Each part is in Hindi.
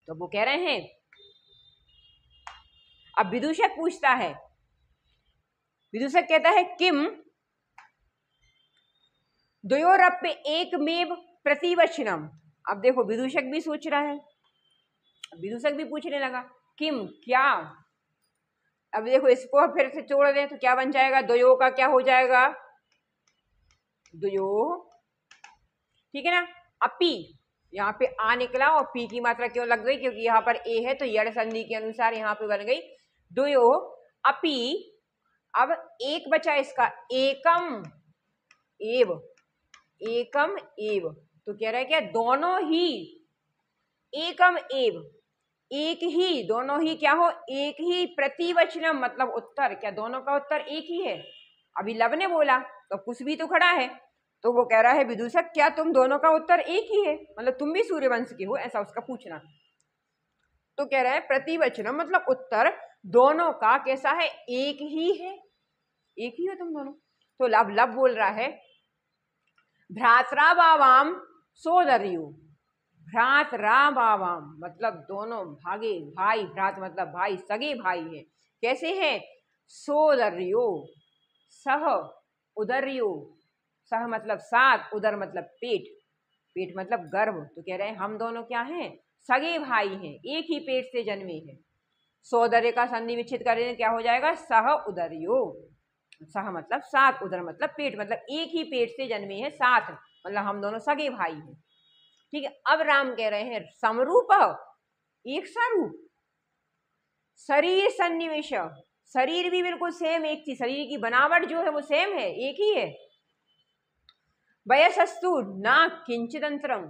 तो वो कह रहे हैं, अब विदूषक पूछता है, विदूषक कहता है किम द्वयोरप्य एकमेव प्रतिवचनम। अब देखो विदूषक भी सोच रहा है, विदूषक भी पूछने लगा किम क्या। अब देखो इसको फिर से जोड़ दें तो क्या बन जाएगा, द्वयो का क्या हो जाएगा, द्वयो, ठीक है ना। अपी, यहाँ पे आ निकला और पी की मात्रा क्यों लग गई, क्योंकि यहाँ पर ए है तो यड़ संधि के अनुसार यहाँ पे बन गई द्वयो अपी। अब एक बचा इसका, एकम एव, एकम एव, तो कह रहा है क्या, दोनों ही, एकम एव, एक ही, दोनों ही क्या हो, एक ही, प्रतिवचनम मतलब उत्तर, क्या दोनों का उत्तर एक ही है। अभी लब ने बोला तो कुछ भी तो खड़ा है, तो वो कह रहा है विदूषक क्या तुम दोनों का उत्तर एक ही है, मतलब तुम भी सूर्यवंश के हो, ऐसा उसका पूछना। तो कह रहा है प्रतिवचनम मतलब उत्तर दोनों का कैसा है, एक ही है, एक ही हो तुम दोनों। तो लब बोल रहा है भ्रातरा बावाम सोदर्यु, भ्रातरा बावाम मतलब दोनों भागे भाई, भ्रात मतलब भाई, सगे भाई है, कैसे है, सोदर्यो, सह उदर्यो, सह मतलब साथ, उदर मतलब पेट, पेट मतलब गर्भ, तो कह रहे हैं हम दोनों क्या हैं, सगे भाई हैं, एक ही पेट से जन्मे हैं। सोदर्य का संधि विच्छेद करें क्या हो जाएगा, सह उदर्यो, सह मतलब साथ, उदर मतलब पेट, मतलब एक ही पेट से जन्मे हैं, साथ मतलब हम दोनों सगे भाई हैं, ठीक है। अब राम कह रहे हैं समरूप, एक सा रूप, शरीर सन्निवेश, शरीर भी बिल्कुल सेम एक थी, शरीर की बनावट जो है वो सेम है, एक ही है। वयसस्तु ना किंचित अंतरम,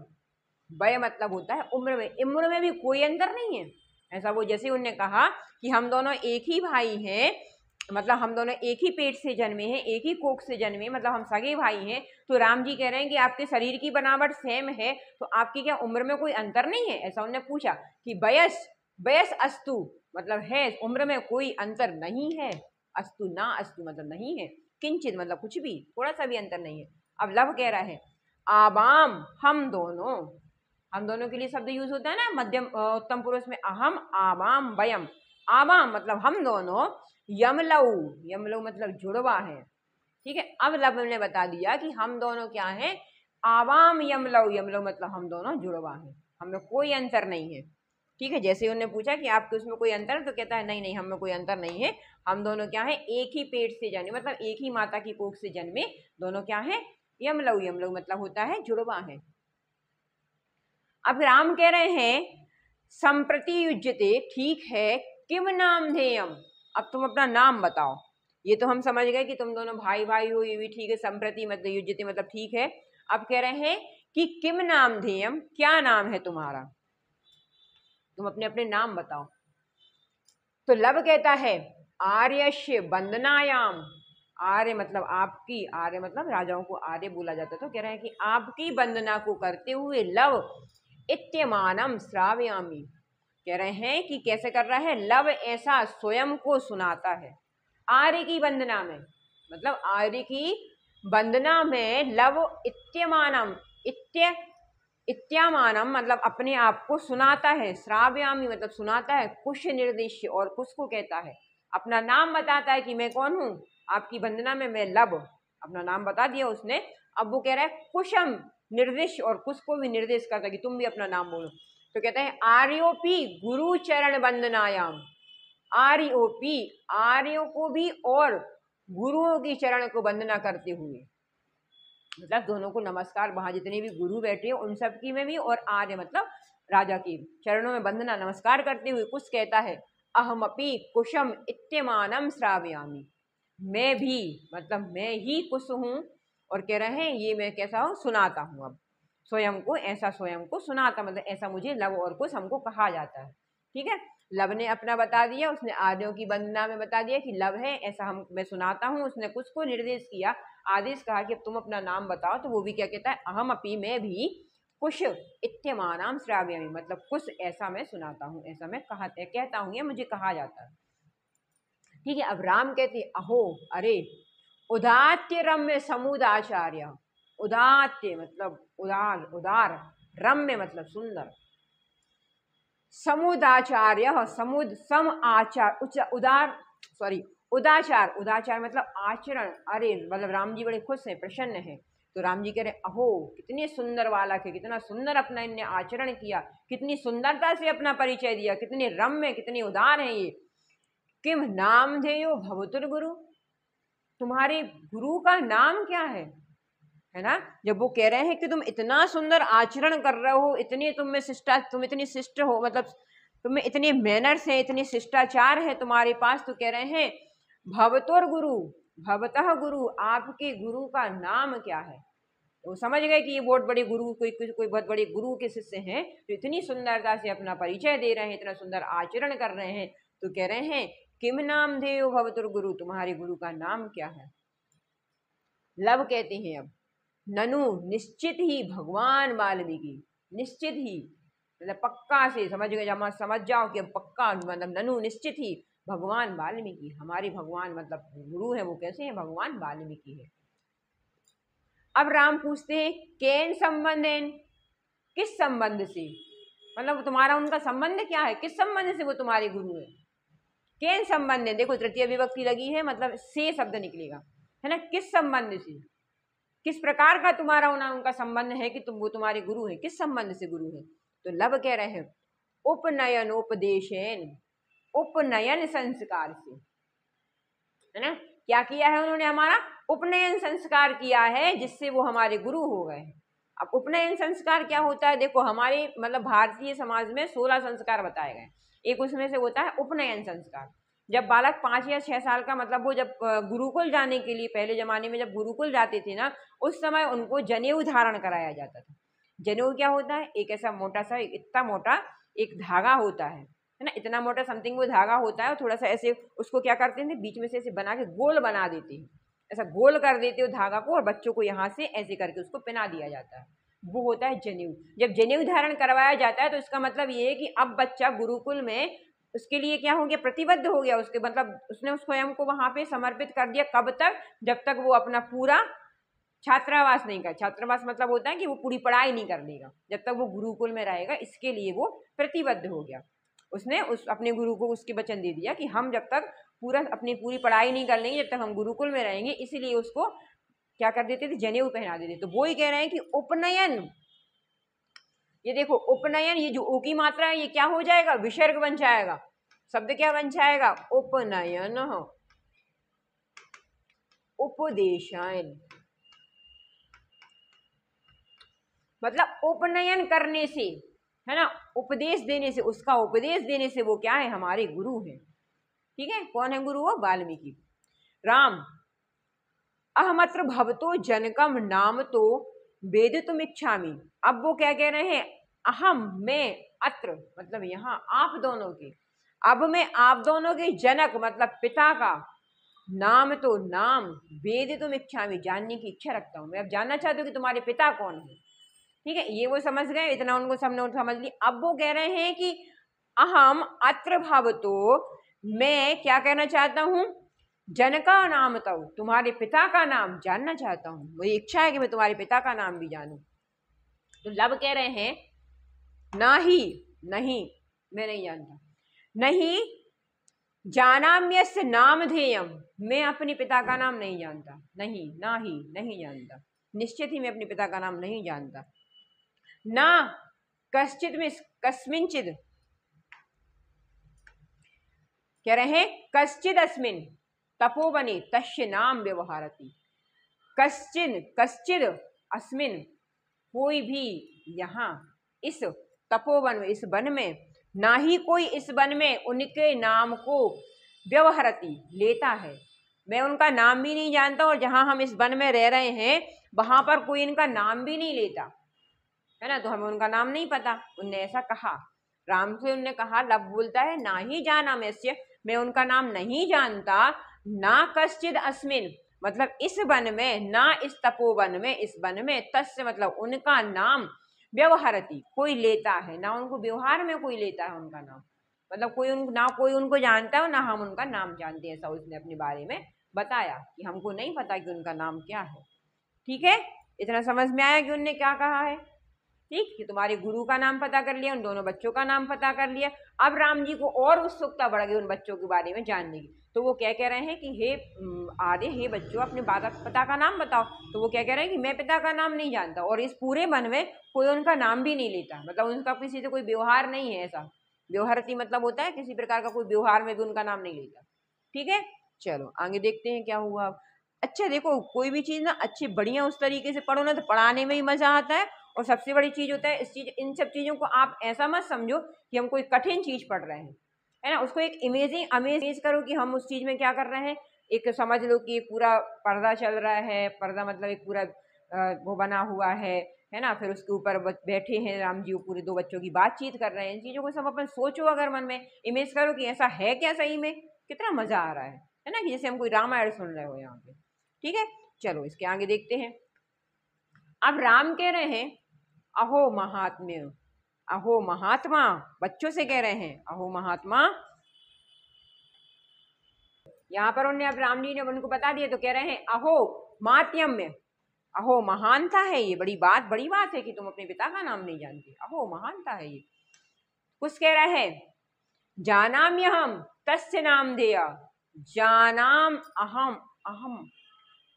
वय मतलब होता है उम्र में, उम्र में भी कोई अंतर नहीं है, ऐसा वो जैसे उन्होंने कहा कि हम दोनों एक ही भाई हैं, मतलब हम दोनों एक ही पेट से जन्मे हैं, एक ही कोख से जन्मे, मतलब हम सगे भाई हैं। तो राम जी कह रहे हैं कि आपके शरीर की बनावट सेम है, तो आपकी क्या उम्र में कोई अंतर नहीं है, ऐसा उन्होंने पूछा कि वयस, वयस अस्तु मतलब है, उम्र में कोई अंतर नहीं है, अस्तु ना अस्तु मतलब नहीं है, किंचित मतलब कुछ भी, थोड़ा सा भी अंतर नहीं है। अब लब कह रहा है आवाम हम दोनों, हम दोनों के लिए शब्द यूज होता है ना मध्यम उत्तम पुरुष में, अहम आवाम वयम, आवाम मतलब हम दोनों, यमलऊ, यमलऊ मतलब जुड़वा है, ठीक है। अब लब ने बता दिया कि हम दोनों क्या हैं, आवाम यमलऊ, यमलऊ मतलब हम दोनों जुड़वा हैं, हमें कोई अंतर नहीं है, ठीक है। जैसे उन्होंने पूछा कि आपके उसमें कोई अंतर, तो कहता है नहीं नहीं हमें कोई अंतर नहीं है, हम दोनों क्या है, एक ही पेट से जन्मे, मतलब एक ही माता की कोख से जन्मे, दोनों क्या है, यमलऊ, यमलऊ मतलब होता है जुड़वा है। अब राम कह रहे हैं संप्रति युज्यते, ठीक है, किम नाम धेयम, अब तुम अपना नाम बताओ। ये तो हम समझ गए कि तुम दोनों भाई भाई हो, ये भी ठीक है, संप्रति मतलब युज्यते मतलब ठीक है। अब कह रहे हैं कि किम नाम धेयम, क्या नाम है तुम्हारा, तुम अपने अपने नाम बताओ। तो लब कहता है आर्यश्य वंदनायाम, आर्य मतलब आपकी, आर्य मतलब राजाओं को आर्य बोला जाता, तो कह रहे हैं कि आपकी वंदना को करते हुए लव इत्यमानम श्रावयामि, कह रहे हैं कि कैसे कर रहा है, लव ऐसा स्वयं को सुनाता है आर्य की वंदना में, मतलब आर्य की वंदना में लव इत्यमानम, इत्यामानम मतलब अपने आप को सुनाता है, श्राव्यामी मतलब सुनाता है, कुश निर्देश, और कुश को कहता है, अपना नाम बताता है कि मैं कौन हूं, आपकी वंदना में मैं लब, अपना नाम बता दिया उसने। अब वो कह रहा है कुशम निर्देश, और कुश को भी निर्देश करता है कि तुम भी अपना नाम बोलो। तो कहते हैं आर्योपी गुरु चरण वंदनायाम, आर्योपी आर्यों को भी और गुरुओं की चरण को वंदना करते हुए, मतलब दोनों को नमस्कार, वहां जितने भी गुरु बैठे हैं उन सब की में भी, और आर्य मतलब राजा की चरणों में वंदना नमस्कार करते हुए कुछ कहता है अहमपि कुशम इत्यमानम श्रावयामि, मैं भी मतलब मैं ही कुश हूँ, और कह रहे हैं ये मैं कैसा हूँ, सुनाता हूँ, अब स्वयं को ऐसा, स्वयं को सुनाता मतलब ऐसा मुझे लब और कुश हमको कहा जाता है, ठीक है। लब ने अपना बता दिया, उसने आर्यों की वंदना में बता दिया कि लब है ऐसा हम मैं सुनाता हूँ, उसने कुछ को निर्देश किया, आदेश कहा कि अब तुम अपना नाम बताओ, तो वो भी क्या कहता है अहम अपी मैं भी कुश इत्यमानाम श्राव्यामि मतलब कुछ ऐसा मैं सुनाता हूँ, ऐसा मैं कहता हूँ, या मुझे कहा जाता है, ठीक है। अब राम कहते अहो अरे उदात्य रम्य समुदाचार्य, उदात्य मतलब उदार, उदार, रम्य मतलब सुंदर, समुदाचार्य, समुद सम आचार उदाचार, उदाचार मतलब आचरण। अरे मतलब राम जी बड़े खुश हैं, प्रसन्न हैं। तो राम जी कह रहे अहो कितने सुंदर बालक है, कितना सुंदर अपना इनने आचरण किया, कितनी सुंदरता से अपना परिचय दिया, कितने रम्य कितने उदार हैं ये। किम नामधेयो भवतुर गुरु, तुम्हारे गुरु का नाम क्या है ना। जब वो कह रहे हैं कि तुम इतना सुंदर आचरण कर रहे हो, इतने तुम में तुम इतनी शिष्ट हो, मतलब तुम्हें इतने मैनर्स हैं, इतने शिष्टाचार है तुम्हारे पास, तो कह रहे हैं भवतुर गुरु, भवतः गुरु, आपके गुरु का नाम क्या है। तो समझ गए कि ये बहुत बड़े गुरु, कोई बहुत बड़े गुरु के शिष्य हैं, तो इतनी सुंदरता से अपना परिचय दे रहे हैं, इतना सुंदर आचरण कर रहे हैं। तो कह रहे हैं किम नाम धेयो भवतुर गुरु, तुम्हारे गुरु का नाम क्या है। लब कहते हैं अब ननु निश्चित ही भगवान वाल्मीकि, निश्चित ही मतलब पक्का से, समझ गए, जमा समझ जाओ कि अब पक्का मतलब ननु निश्चित ही भगवान वाल्मीकि, हमारे भगवान मतलब गुरु है वो कैसे हैं, भगवान वाल्मीकि है। अब राम पूछते हैं केन संबंधेन, किस संबंध से, मतलब तुम्हारा उनका संबंध क्या है, किस संबंध से वो तुम्हारे गुरु है। केन संबंध है, देखो तृतीय विभक्ति लगी है, मतलब से शब्द निकलेगा, है ना। किस संबंध से, किस प्रकार का तुम्हारा उनका संबंध है कि वो तुम्हारे गुरु है, किस संबंध से गुरु है। तो लब कह रहे हैं उपनयन उपदेशन, उपनयन संस्कार से, है ना। क्या किया है उन्होंने, हमारा उपनयन संस्कार किया है, जिससे वो हमारे गुरु हो गए। अब उपनयन संस्कार क्या होता है, देखो हमारे मतलब भारतीय समाज में 16 संस्कार बताए गए, एक उसमें से होता है उपनयन संस्कार। जब बालक 5 या 6 साल का, मतलब वो जब गुरुकुल जाने के लिए, पहले जमाने में जब गुरुकुल जाते थे ना, उस समय उनको जनेऊ धारण कराया जाता था। जनेऊ क्या होता है, एक ऐसा मोटा सा, इतना मोटा एक धागा होता है ना, इतना मोटा समथिंग वो धागा होता है, और थोड़ा सा ऐसे उसको क्या करते थे, बीच में से ऐसे बना के गोल बना देते हैं, ऐसा गोल कर देते हो धागा को, और बच्चों को यहाँ से ऐसे करके उसको पहना दिया जाता है, वो होता है जनेऊ। जब जनेऊ धारण करवाया जाता है तो इसका मतलब ये है कि अब बच्चा गुरुकुल में उसके लिए क्या हो गया, प्रतिबद्ध हो गया, उसके मतलब उसने स्वयं को वहां पे समर्पित कर दिया। कब तक, जब तक वो अपना पूरा छात्रावास नहीं कर, छात्रावास मतलब होता है कि वो पूरी पढ़ाई नहीं कर लेगा, जब तक वो गुरुकुल में रहेगा, इसके लिए वो प्रतिबद्ध हो गया। उसने उस अपने गुरु को उसके वचन दे दिया कि हम जब तक अपनी पूरी पढ़ाई नहीं कर लेंगे, जब तक हम गुरुकुल में रहेंगे, इसीलिए उसको क्या कर देते थे, जनेऊ पहना देते। तो वो ही कह रहे हैं कि उपनयन, ये देखो उपनयन, ये जो ओ की मात्रा है ये क्या हो जाएगा, विसर्ग बन जाएगा, शब्द क्या बन जाएगा, उपनयन, उपदेशन, मतलब उपनयन करने से, है ना, उपदेश देने से, उसका उपदेश देने से वो क्या है, हमारे गुरु हैं। ठीक है, कौन है गुरु, वो वाल्मीकि। राम अहमत्र भवतो जनकम नाम तो वेदितुम इच्छामि, अब वो क्या कह रहे हैं, अहम मैं, अत्र मतलब यहाँ आप दोनों के, अब मैं आप दोनों के जनक मतलब पिता का, नाम तो नाम, वेदितुम इच्छामि जानने की इच्छा रखता हूँ, मैं अब जानना चाहती हूँ कि तुम्हारे पिता कौन है। ठीक है, ये वो समझ गए, इतना उनको सबने समझ ली। अब वो कह रहे हैं कि अहम अत्र भवतो, मैं क्या कहना चाहता हूँ, जनका नाम तव, तुम्हारे पिता का नाम जानना चाहता हूँ, मुझे इच्छा है कि मैं तुम्हारे पिता का नाम भी जानूं। तो लब कह रहे हैं ना ही, नहीं मैं नहीं जानता, नहीं जानाम्यस्य नामधेयम, मैं अपने पिता का नाम नहीं जानता, नहीं, ना ही नहीं जानता, निश्चित ही मैं अपने पिता का नाम नहीं जानता। ना कश्चित में कस्मिंचित, कह रहे हैं कश्चिद अस्मिन तपोवने तस्य नाम व्यवहारति, कश्चिन कश्चिद अस्मिन, कोई भी यहाँ इस तपोवन में, इस वन में, ना ही कोई इस वन में उनके नाम को व्यवहारति लेता है, मैं उनका नाम भी नहीं जानता, और जहाँ हम इस वन में रह रहे हैं वहां पर कोई इनका नाम भी नहीं लेता, है ना, तो हमें उनका नाम नहीं पता। उनने ऐसा कहा, राम से उनने कहा, लब बोलता है ना ही जाना मैं उनका नाम नहीं जानता, ना कश्चिद अस्मिन मतलब इस वन में, ना इस तपोवन में, इस वन में, तस्य मतलब उनका नाम, व्यवहारती कोई लेता है, ना उनको व्यवहार में कोई लेता है उनका नाम, मतलब ना कोई उनको जानता है, ना हम उनका नाम जानते हैं, ऐसा उसने अपने बारे में बताया कि हमको नहीं पता कि उनका नाम क्या है। ठीक है, इतना समझ में आया कि उनने क्या कहा है। ठीक, कि तुम्हारे गुरु का नाम पता कर लिया, उन दोनों बच्चों का नाम पता कर लिया। अब राम जी को और उत्सुकता बढ़ गई उन बच्चों के बारे में जानने की। तो वो क्या कह रहे हैं कि हे आर्य, हे बच्चों, अपने पिता का नाम बताओ। तो वो क्या कह रहे हैं कि मैं पिता का नाम नहीं जानता, और इस पूरे वन में कोई उनका नाम भी नहीं लेता, मतलब उनका किसी से कोई व्यवहार नहीं है। ऐसा व्यवहारती मतलब होता है किसी प्रकार का कोई व्यवहार में भी उनका नाम नहीं लेता। ठीक है, चलो आगे देखते हैं क्या हुआ। अच्छा देखो, कोई भी चीज ना अच्छी बढ़िया उस तरीके से पढ़ो ना तो पढ़ाने में ही मजा आता है। और सबसे बड़ी चीज होता है इन सब चीजों को आप ऐसा मत समझो कि हम कोई कठिन चीज पढ़ रहे हैं, है ना। उसको एक इमेज करो कि हम उस चीज में क्या कर रहे हैं। एक समझ लो कि एक पूरा पर्दा चल रहा है, पर्दा मतलब एक पूरा वो बना हुआ है ना। फिर उसके ऊपर बैठे हैं राम जी, पूरे दो बच्चों की बातचीत कर रहे हैं। इन चीजों को सब अपन सोचो, अगर मन में इमेज करो कि ऐसा है क्या सही में, कितना मजा आ रहा है ना, कि जैसे हम कोई रामायण सुन रहे हो यहाँ पे। ठीक है, चलो इसके आगे देखते हैं। अब राम कह रहे हैं अहो महात्म्य, अहो महात्मा, बच्चों से कह रहे हैं अहो महात्मा। यहाँ पर उन्होंने अब राम जी ने उनको बता दिया तो कह रहे हैं अहो मात्यम्य, अहो महानता है ये, बड़ी बात है कि तुम अपने पिता का नाम नहीं जानते, अहो महानता है ये। कुछ कह रहे हैं जानाम्यहम तस्य नाम देया, जानाम अहम अहम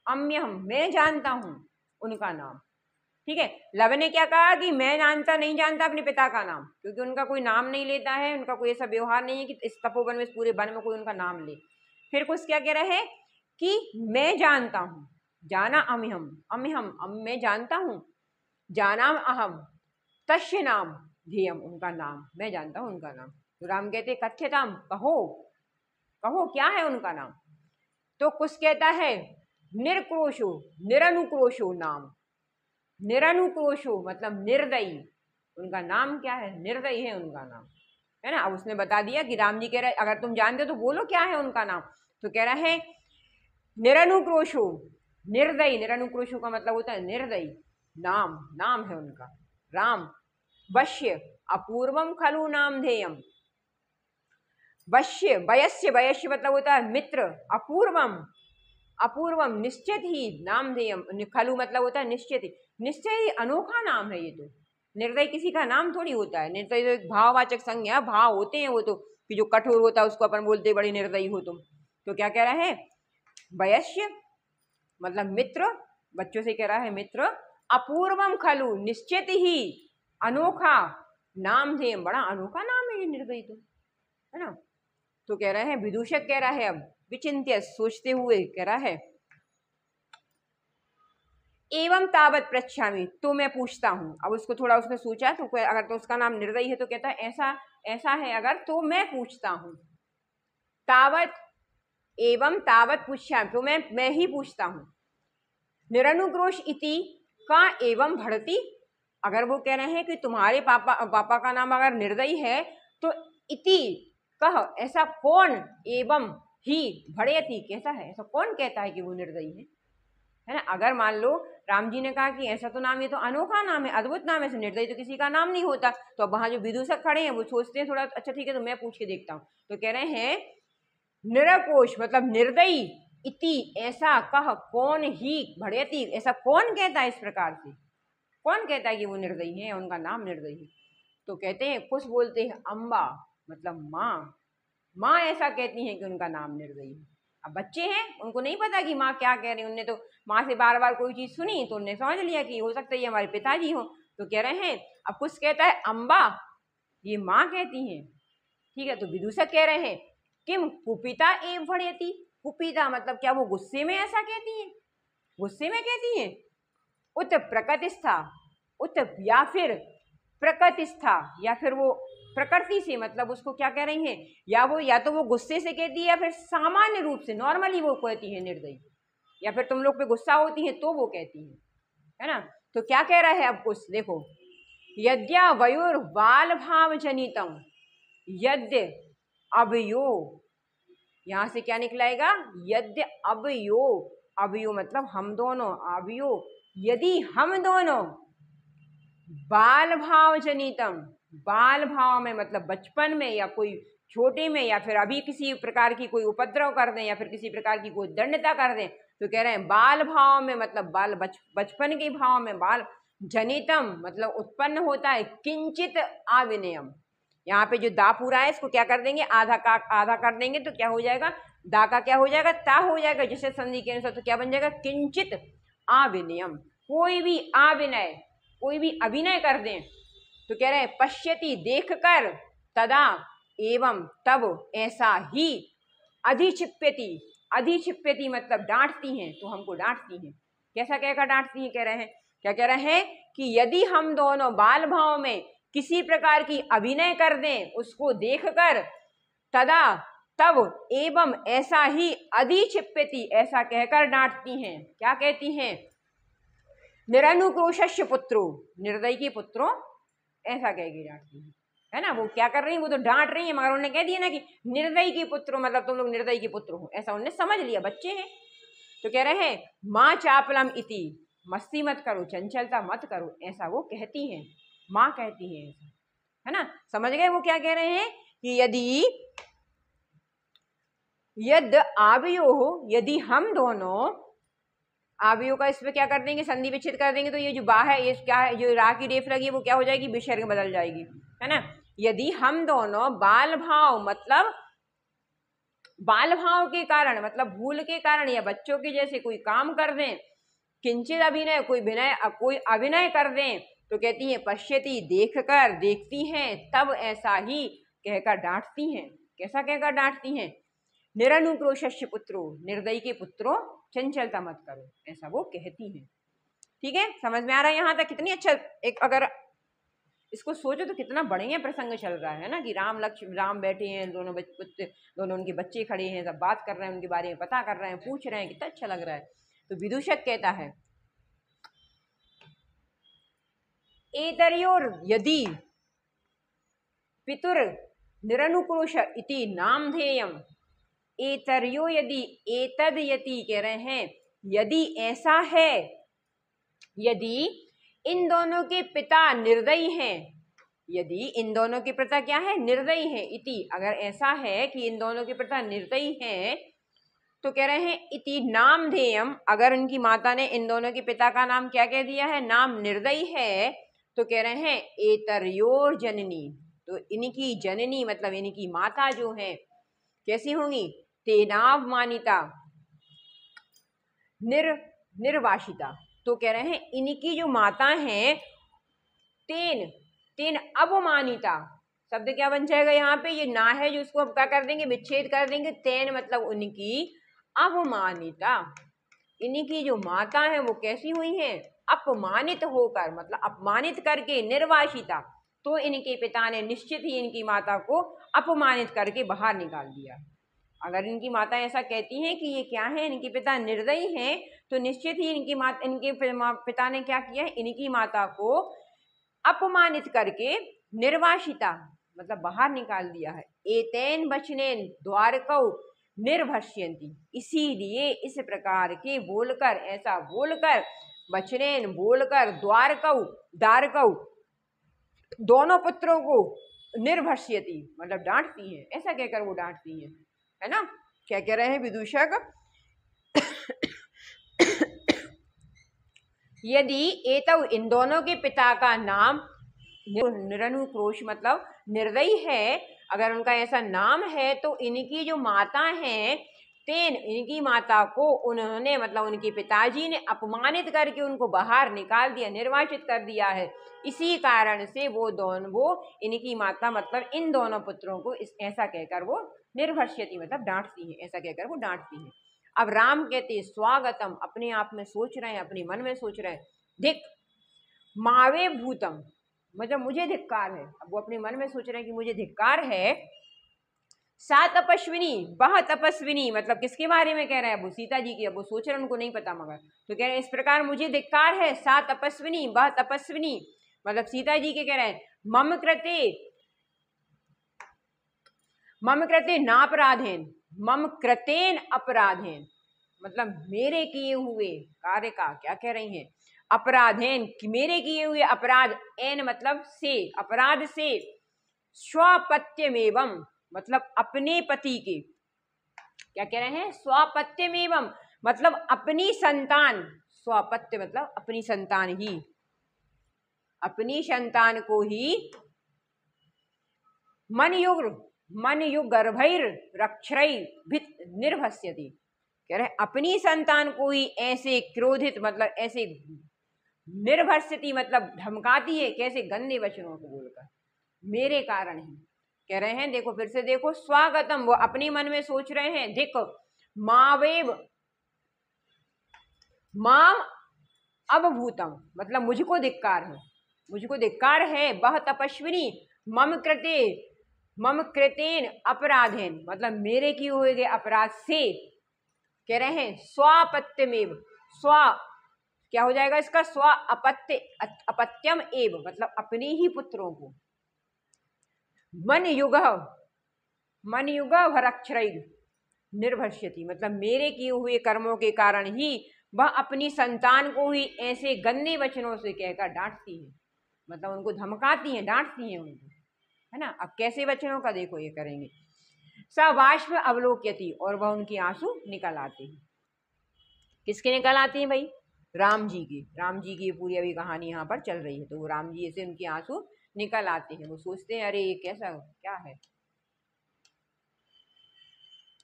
अम्यहम, मैं जानता हूं उनका नाम। ठीक है, लब ने क्या कहा कि मैं नहीं जानता अपने पिता का नाम, क्योंकि उनका कोई नाम नहीं लेता है, उनका कोई ऐसा व्यवहार नहीं है कि इस तपोवन में, इस पूरे वन में कोई उनका नाम ले। फिर कुछ क्या कह रहे हैं कि मैं जानता हूं, जाना अम्यहम अम्यहम, मैं जानता हूं, जानाम अहम तस्य नाम ध्येयम, उनका नाम मैं जानता हूं उनका नाम। तो राम कहते कथ्यताम, कहो कहो क्या है उनका नाम। तो कुछ कहता है निर्क्रोशो निरनुक्रोशो नाम, निरनुक्रोशो मतलब निर्दयी, उनका नाम क्या है, निर्दयी है उनका नाम, है ना। अब उसने बता दिया कि राम जी कह रहे अगर तुम जानते हो तो बोलो क्या है उनका नाम। तो कह रहा है निरनुक्रोशो, निर्दयी, निरनुक्रोशो का मतलब होता है निर्दयी, नाम है उनका राम। वश्य अपूर्वम खलु नाम ध्येयम, वश्य वयस्य मतलब होता है मित्र, अपूर्वम निश्चित ही, नाम ध्येयम खलु मतलब होता है निश्चित ही, निश्चय ही अनोखा नाम है ये तो। निर्दय किसी का नाम थोड़ी होता है, निर्दय तो एक भाववाचक संज्ञा, भाव होते हैं वो तो, कि जो कठोर होता है उसको अपन बोलते बड़ी निर्दयी हो तुम। तो क्या कह रहा है वयस्य मतलब मित्र, बच्चों से कह रहा है मित्र, अपूर्वम खलु निश्चित ही, अनोखा नाम ध्येयम, बड़ा अनोखा नाम है ये निर्दयी तो, है ना। तो कह रहे हैं विदूषक कह रहा है अब विचिंत्य, सोचते हुए कह रहा है एवं तावत पृच्छामि, तो मैं पूछता हूं। अब उसको थोड़ा उसने सोचा तो अगर तो उसका नाम निर्दयी है तो कहता है ऐसा है अगर तो मैं पूछता हूं। तावत एवं तावत पूछामि, तो मैं ही पूछता हूं। निरनुक्रोश इति का एवं भड़ती, अगर वो कह रहे हैं कि तुम्हारे पापा का नाम अगर निर्दयी है तो इति कह, ऐसा कौन, एवं ही भड़यति, कैसा है, ऐसा कौन कहता है कि वो निर्दयी है ना। अगर मान लो राम जी ने कहा कि ऐसा तो नाम, ये तो अनोखा नाम है, अद्भुत नाम है, ऐसे निर्दयी तो किसी का नाम नहीं होता। तो अब वहां जो विदूषक खड़े हैं वो सोचते हैं थोड़ा, अच्छा ठीक है तो मैं पूछ के देखता हूँ। तो कह रहे हैं निरकोश मतलब निर्दयी, इति ऐसा, कह कौन, ही भड़यति ऐसा कौन कहता है, इस प्रकार से कौन कहता है कि वो निर्दयी है, उनका नाम निर्दयी है। तो कहते हैं कुछ बोलते हैं अम्बा मतलब माँ ऐसा कहती हैं कि उनका नाम निर्दयी है। अब बच्चे हैं, उनको नहीं पता कि माँ क्या कह रही है, उनने तो माँ से बार बार कोई चीज सुनी तो उन्होंने समझ लिया कि हो सकता है ये हमारे पिताजी हो। तो कह रहे हैं, अब कुछ कहता है अम्बा, ये माँ कहती हैं, ठीक है। तो विदूषक कह रहे हैं किम कुपिता एव भड़यति, कुपिता मतलब क्या वो गुस्से में ऐसा कहती हैं, गुस्से में कहती हैं। उत प्रकृतिस्था, उत या फिर प्रकृतिस्था, या फिर वो प्रकृति से, मतलब उसको क्या कह रही हैं, या तो वो गुस्से से कहती है या फिर सामान्य रूप से नॉर्मली वो कहती है निर्दयी, या फिर तुम लोग पे गुस्सा होती है तो वो कहती है ना। तो क्या कह रहा है अब कुछ देखो, यद्या वयोर बाल भाव जनितम, यद्य अवयो, यहां से क्या निकलाएगा, यद्य अवयो, अवयो मतलब हम दोनों, अवयो यदि हम दोनों, बाल भाव जनितम, बाल भाव में मतलब बचपन में या कोई छोटे में, या फिर अभी किसी प्रकार की कोई उपद्रव कर दें या फिर किसी प्रकार की कोई दंडता कर दें, तो कह रहे हैं बाल भाव में मतलब बचपन के भाव में, बाल जनितम मतलब उत्पन्न होता है, किंचित अविनयम। यहाँ पे जो दा पूरा है इसको क्या कर देंगे, आधा का आधा कर देंगे तो क्या हो जाएगा, दा का क्या हो जाएगा, ता हो जाएगा जिसे संधि के अनुसार, तो क्या बन जाएगा, किंचित अविनयम। कोई भी अविनय, कोई भी अभिनय कर दें तो कह रहे हैं पश्यति देखकर, तदा एवं तब ऐसा ही, अधिक्षिप्यति, अधिक्षिप्यति मतलब डांटती हैं, तो हमको डांटती हैं। कैसा कहकर डांटती हैं, कह रहे हैं, क्या कह रहे हैं कि यदि हम दोनों बाल भाव में किसी प्रकार की अभिनय कर दें उसको देखकर, तदा तब एवं ऐसा ही, अधिक्षिप्यति ऐसा कहकर डांटती हैं। क्या कहती हैं, निरनुक्रोशस्य पुत्रो, निर्दयी के पुत्रों, ऐसा कह के डांटती है ना। वो क्या कर रही है, वो तो डांट रही है, मगर उन्होंने कह दिया ना कि निर्दयी के पुत्रों मतलब तुम लोग निर्दयी के पुत्र हो, ऐसा उन्होंने समझ लिया, बच्चे हैं। तो कह रहे हैं माँ चापलम इति, मस्ती मत करो, चंचलता मत करो, ऐसा वो कहती हैं, माँ कहती है ऐसा, है ना। समझ गए वो क्या कह रहे हैं कि यदि यद आवयो हो, यदि हम दोनों, आवयो का इसमें क्या कर देंगे, संधि विच्छेद कर देंगे, तो ये जो बा है ये क्या है, जो रा की रेफ लगी है वो क्या हो जाएगी, विसर्ग बदल जाएगी, है ना। यदि हम दोनों बाल भाव मतलब बाल भाव के कारण मतलब भूल के कारण या बच्चों के जैसे कोई काम कर दें, किंचित अभिनय कोई अभिनय कर दें, तो कहती है पश्यति देखकर, देखती हैं, तब ऐसा ही कहकर डांटती हैं। कैसा कहकर डांटती हैं, निरनुक्रोशस्य पुत्रो, निर्दयी के पुत्रों चंचलता मत करो, ऐसा वो कहती हैं। ठीक है, समझ में आ रहा है यहाँ तक, कितनी अच्छा एक, अगर इसको सोचो तो कितना बढ़िया प्रसंग चल रहा है ना, कि राम बैठे हैं, दोनों उनके बच्चे खड़े हैं, सब बात कर रहे हैं, उनके बारे में पता कर रहे हैं, पूछ रहे हैं, कितना अच्छा लग रहा है। तो विदूषक कहता है एतर्योर यदि पितुर निरनुक्रोश इति नामधेयम, एतर्यो यदि, एतद यति कह रहे हैं यदि ऐसा है, यदि इन दोनों के पिता निर्दयी हैं, यदि इन दोनों के पिता क्या है, निर्दयी हैं, इति अगर ऐसा है कि इन दोनों के पिता निर्दयी हैं, तो कह रहे हैं इति नामधेयम, अगर उनकी माता ने इन दोनों के पिता का नाम क्या कह दिया है, नाम निर्दयी है, तो कह रहे हैं एतर्योर जननी, तो इनकी जननी मतलब इनकी माता जो है कैसी होंगी, तेनाव मानिता निर्वासिता, तो कह रहे हैं इनकी जो माता हैं तेन अवमानिता, शब्द क्या बन जाएगा यहाँ पे, ये ना है जो उसको हम क्या कर देंगे, विच्छेद कर देंगे, तेन मतलब उनकी अवमानिता, इनकी जो माता है वो कैसी हुई हैं, अपमानित होकर मतलब अपमानित करके, निर्वासिता, तो इनके पिता ने निश्चित ही इनकी माता को अपमानित करके बाहर निकाल दिया। अगर इनकी माता ऐसा कहती हैं कि ये क्या है, इनके पिता निर्दयी हैं, तो निश्चित ही इनके पिता ने क्या किया है, इनकी माता को अपमानित करके निर्वासिता मतलब बाहर निकाल दिया है। एतेन बचनेन द्वारकौ निर्भष्यन्ति, इसीलिए इस प्रकार के बोलकर, ऐसा बोलकर, बचनेन बोलकर, द्वारकौ दोनों पुत्रों को निर्भष्यति मतलब डांटती हैं, ऐसा कहकर वो डांटती हैं, है ना। क्या कह रहे हैं विदूषक, यदि एतौ इन दोनों के पिता का नाम निरनुक्रोश मतलब निर्दयी है, अगर उनका ऐसा नाम है, तो इनकी जो माता है तेन, इनकी माता को उन्होंने मतलब उनके पिताजी ने अपमानित करके उनको बाहर निकाल दिया, निर्वाचित कर दिया है, इसी कारण से वो इनकी माता मतलब इन दोनों पुत्रों को ऐसा कहकर वो निर्भष्यति मतलब डांटती है, ऐसा कहकर वो डांटती है। अब राम कहते स्वागतम, अपने आप में सोच रहे हैं, अपने मन में सोच रहे हैं, धिक मावे भूतम मतलब मुझे धिक्कार है, अब वो अपने मन में सोच रहे हैं कि मुझे धिक्कार है, सा तपस्विनी वह तपस्विनी मतलब किसके बारे में कह रहे हैं, अब वो सीता जी की, अब वो सोच रहे हैं उनको नहीं पता, मगर तो कह रहे हैं इस प्रकार मुझे धिक्कार है, सा तपस्विनी वह तपस्विनी मतलब सीता जी के कह रहे हैं, मम कृते नापराधेन, मम कृतेन अपराधेन मतलब मेरे किए हुए कार्य का क्या कह रही हैं, अपराधेन मेरे किए हुए अपराध, एन मतलब से, अपराध से, स्वपत्यमेवं मतलब अपने पति के, क्या कह रहे हैं, स्वपत्यमेवं मतलब अपनी संतान, स्वपत्य मतलब अपनी संतान ही, अपनी संतान को ही मन युग गर्भैर रक्षरै भित निर्भस्यति। कह रहे अपनी संतान को ही ऐसे क्रोधित मतलब ऐसे निर्भस्यति मतलब धमकाती है, कैसे गंदे वचनों को बोलकर, मेरे कारण ही। कह रहे हैं देखो फिर से देखो, स्वागतम, वो अपने मन में सोच रहे हैं, देखो मावेव माम अबभूतम मतलब मुझको धिक्कार है, मुझको धिक्कार है, वह तपस्विनी मम कृतेन अपराधेन मतलब मेरे किए हुए गए अपराध से। कह रहे हैं स्वापत्यमेव, स्व क्या हो जाएगा इसका, स्व अपत्यम एव मतलब अपने ही पुत्रों को, मन युग भरक्षरै निर्भस्यति मतलब मेरे किए हुए कर्मों के कारण ही वह अपनी संतान को ही ऐसे गंदे वचनों से कहकर डांटती है, मतलब उनको धमकाती हैं, डांटती हैं उनको, है ना। अब कैसे वचनों का देखो ये करेंगे, स बाष्प अवलोक्यति और वह उनकी आंसू निकल आते हैं। किसके निकल आते हैं भाई, राम जी की पूरी अभी कहानी यहाँ पर चल रही है, तो वो राम जी से उनके आंसू निकल आते हैं। वो सोचते हैं अरे ये कैसा क्या है,